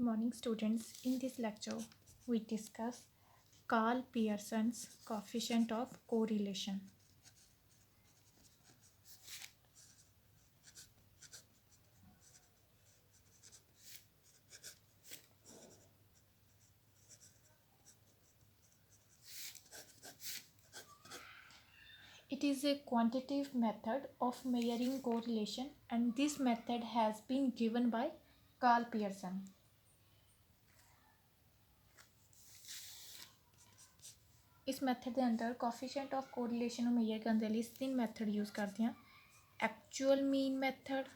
morning, students. In this lecture, we discuss Carl Pearson's coefficient of correlation. It is a quantitative method of measuring correlation, and this method has been given by Carl Pearson. इस method के अंदर coefficient of correlation ਨੂੰ major ਕਰਨ ਦੇ ਲਈ ਤਿੰਨ method use ਕਰਦੇ ਹਾਂ actual mean method,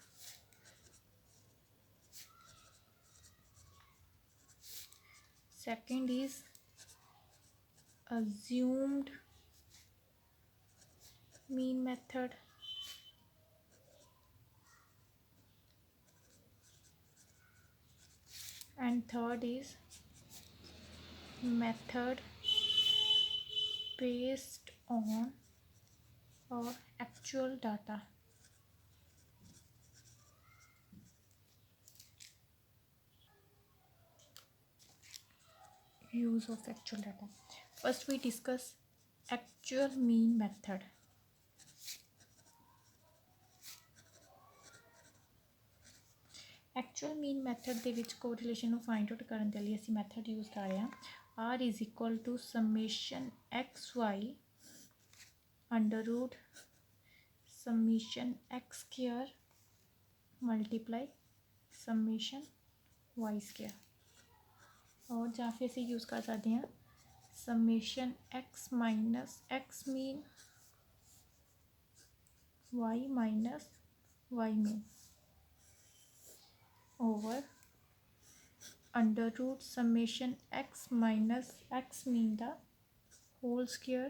second is assumed mean method, and third is method based on or actual data. Use of actual data. First we discuss actual mean method. Actual mean method ਦੇ ਵਿੱਚ correlation ਨੂੰ find out ਕਰਨ ਦੇ ਲਈ ਅਸੀਂ method use ਕਰ ਰਹੇ ਹਾਂ r is equal to summation xy under root summation x square multiply summation y square, और ਜਾਂ ਫਿਰ ਅਸੀਂ यूज़ कर सकते हैं summation x minus x mean y minus y mean over under root summation x minus x mean the whole square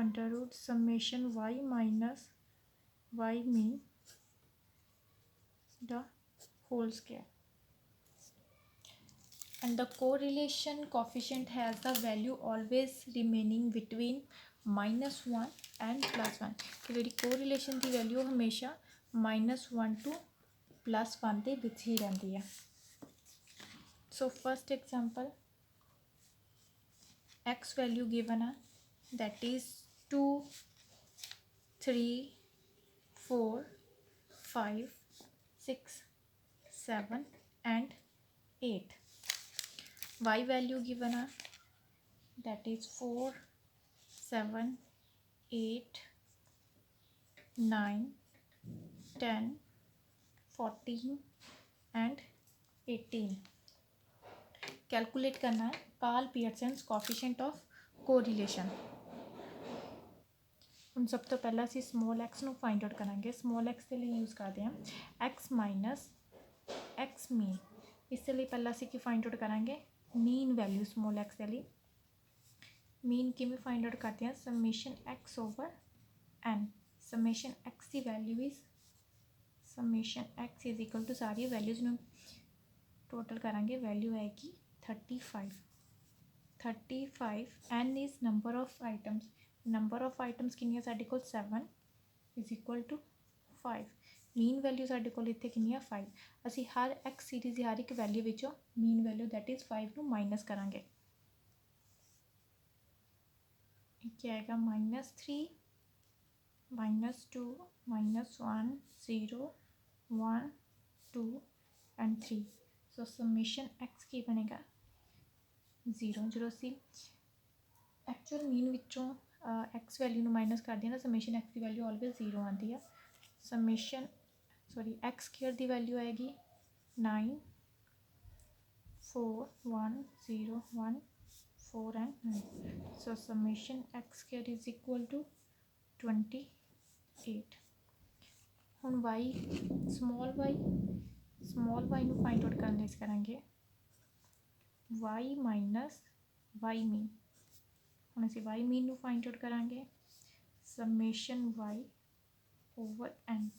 under root summation y minus y mean the whole square, and the correlation coefficient has the value always remaining between -1 and +1. तो जी correlation की value हमेशा -1 to +1 के बीच ही रहती है. So first example, x value given है that is 2, 3, 4, 5, 6, 7 and 8. Y value given है that is 4, 7, 8, 9, 10, 14 and 18. Calculate करना है Karl Pearson's coefficient of correlation. ਹੁਣ ਸਭ ਤੋਂ ਪਹਿਲਾਂ ਅਸੀਂ ਸਮੋਲ x ਨੂੰ ਫਾਈਂਡ ਆਊਟ ਕਰਾਂਗੇ. ਸਮੋਲ x ਦੇ ਲਈ ਯੂਜ਼ ਕਰਦੇ ਹਾਂ x ਮਾਈਨਸ x ਮੀਨ. ਇਸ ਦੇ ਲਈ ਪਹਿਲਾਂ ਅਸੀਂ ਕੀ ਫਾਈਂਡ ਆਊਟ ਕਰਾਂਗੇ मीन वैल्यू स्मॉल x के लिए. मीन किमें फाइंड आउट करते हैं summation x over n. Summation x की value is summation x is equal to सारी वैल्यूज में टोटल करांगे. वैल्यू आएगी 35. 35 n is number of items. Number of items कितनी है साढ़े कोल 7 is equal to 5. Mean value साढ़े कोल इत्थे कितनी है 5. असी हर एक्स सीरीज़ की हर एक वैल्यू विचों मीन वैल्यू दैट इज़ 5 नू माइनस करांगे. क्या आएगा -3, -2, -1, 0, 1, 2 एंड 3. सो समेशन एक्स की बनेगा 0. जो असी एक्चुअल मीन विचों एक्स वैल्यू नू माइनस कर दें ना समेशन एक्स की वैल्यू ऑलवेज 0 आती है. समेशन एक्स स्क्वायर की वैल्यू आएगी 9, 4, 1, 0, 1, 4 and 9. So summation x square is equal to 28. हम वाई स्मॉल वाई नू फाइंड आउट करने करेंगे वाई माइनस वाई मीन. हम असी वाई मीन नू फाइंड आउट करांगे summation y over n.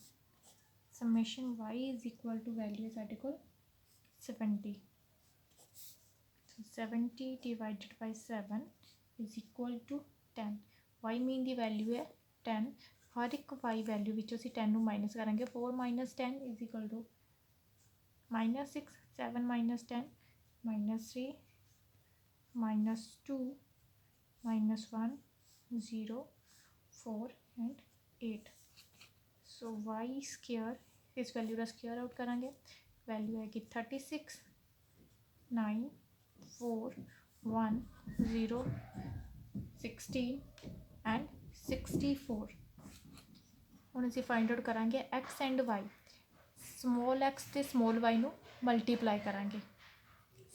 Summation y is equal to value है साढ़े को 70. 70 divided by 7 is equal to 10. y mean की वैल्यू है 10. हर एक y वैल्यू विचों असीं 10 नू माइनस करांगे. 4 - 10 is equal to -6, 7 - 10, -3, -2, -1, 0, 4 and 8। So y square इस वैल्यू का स्केयर आउट करांगे, वैल्यू आएगी 36, 9, 4, 1, 0, 16 एंड 64। ਹੁਣ ਅਸੀਂ फाइंड आउट करांगे x and y. Small x ते स्मॉल वाई नू मल्टीप्लाई करांगे।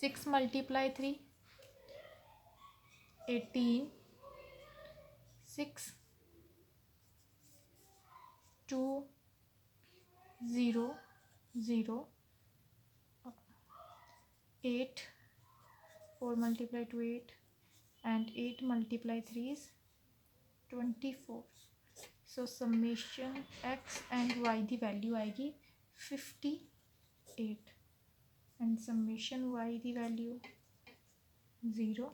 6 × 3 18, 6, 2, 0, 0, 8, 4 × 2 8 and 8 × 3 is 24। So summation x and y की वैल्यू आएगी 58 एंड समेशन वाई की value 0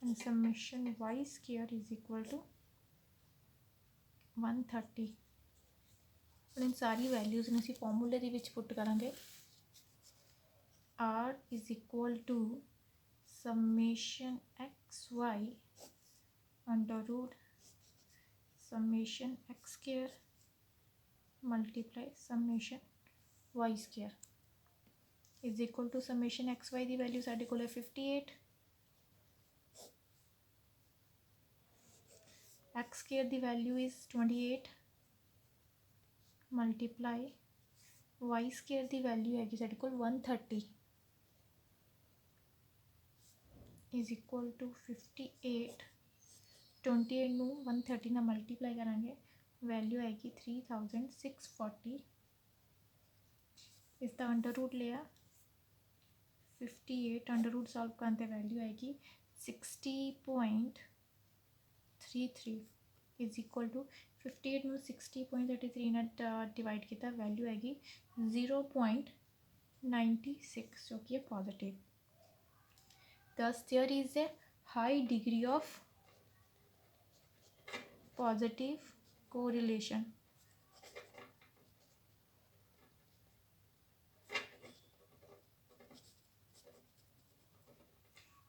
and summation Y square is equal to 130। ਹੁਣ इन सारी वैल्यूज़ ने ਅਸੀਂ फॉर्मूले ਦੇ ਵਿੱਚ पुट करांगे। R is equal to summation x y under root summation x square multiply summation Y square is equal to summation x y की value साढ़े को 58, एक्स स्केयर की value is 28 multiply y square की value हैगी साढ़े को 130 is equal to 58। 28 नू 130 ना मल्टीप्लाई करांगे, वैल्यू आएगी 3640। इसका अंडर रूट लिया 58 अंडर रूट सॉल्व करते वैल्यू आएगी 60.33 इज इक्वल टू 58 नू 60.33 ने डिवाइड किया, वैल्यू आएगी 0.96 जो कि है positive. Thus there is a high degree of positive correlation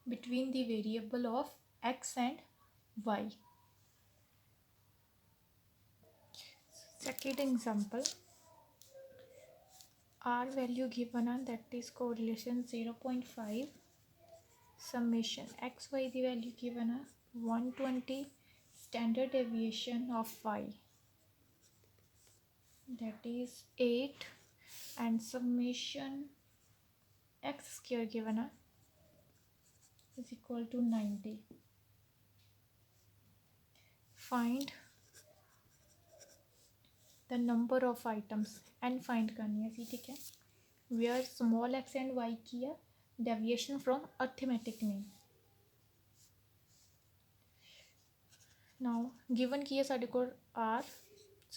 between the variable of x and y। Second example, R value given on that is correlation 0.5, summation x y the value given a 120, standard deviation of y that is 8 and summation x square given a is equal to 90। find the number of items and find करनी है सी, ठीक है, where small x and y की है deviation from arithmetic mean। now given की है साढ़े को r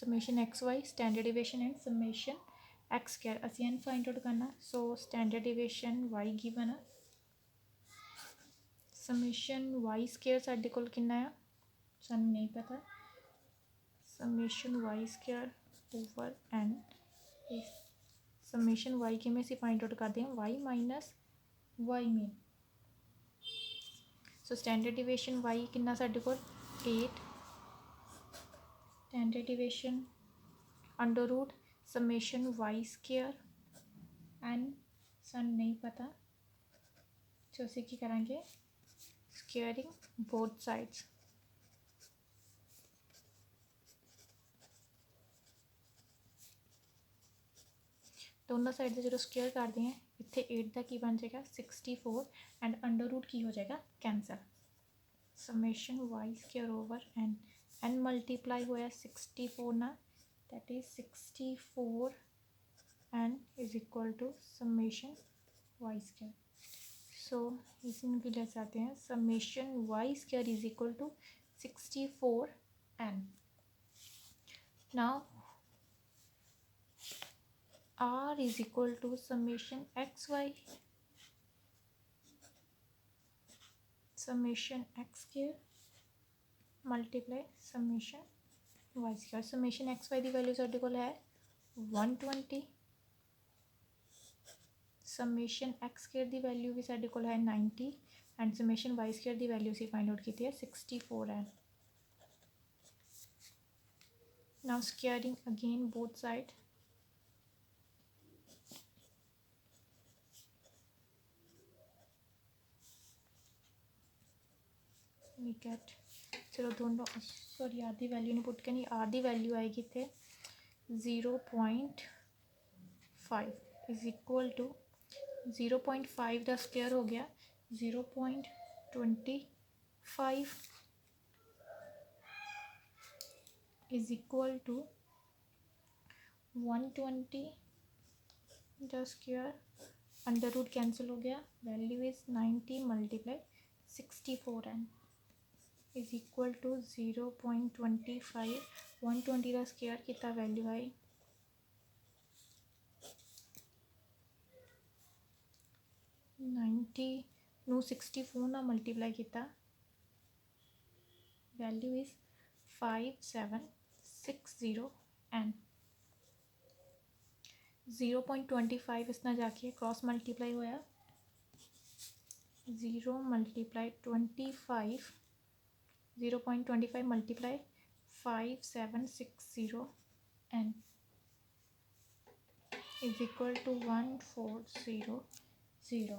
summation x y standard deviation and summation x square ਅਸੀਂ n find out करना। so standard deviation y given है, summation y square साढ़े को कितना है सानू नहीं पता, summation y square over n summation y किमें ਅਸੀਂ find out करते हैं y minus y mean। so standard deviation y कितना साढ़े को 8 standard deviation under root summation Y square N सन नहीं पता, तो असी की करांगे स्केयरिंग बोथ साइड्स। दोनों साइड से जो स्केयर करते हैं इतने 8 का की बन जाएगा 64 एंड अंडर रूट की हो जाएगा cancel. Summation Y square over n, n multiply होया 64 ना, that is 64 and is equal to summation y square। so इसमें भी ले जाते हैं summation y square is equal to 64 n। now r is equal to summation xy summation x square multiply summation y square। summation x y की value साढ़े को है 120, summation x square ਦੀ ਵੈਲਿਊ ਵੀ ਸਾਡੇ ਕੋਲ ਹੈ 90 ਐਂਡ ਸਮੇਸ਼ਨ y ਸਕੁਏਅਰ ਦੀ ਵੈਲਿਊ ਅਸੀਂ ਫਾਈਂਡ ਆਊਟ ਕੀਤੀ ਹੈ 64 ਹੈ। Now squaring again both side, we get, चलो दोनों सॉरी आर की वैल्यू नहीं पुट करनी, आर की वैल्यू आएगी इतने 0.5 इज इक्वल टू 0.5 का स्क्वायर हो गया 0.25 इज इक्वल टू 120 का स्क्वायर, अंडर रूट कैंसिल हो गया, value is 90 multiply 64 n is equal to 0.25 120 का स्क्वायर कितना वैल्यू है 90 नू 64 ना मल्टीप्लाई किया, वैल्यू इज 5760 एन 0.25 इसना जाके क्रॉस मल्टीप्लाई होया 0 multiply 25 0.25 multiply 5760 N is equal to 1400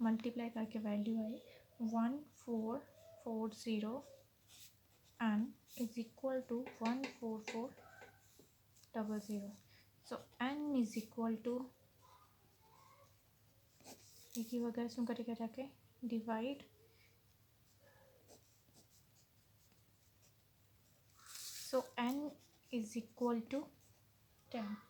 multiply करके वैल्यू आई 1440 N is equal to 14400। So N is equal to एक ही वगैरह इसमें करेगा जाके divide, so n is equal to 10।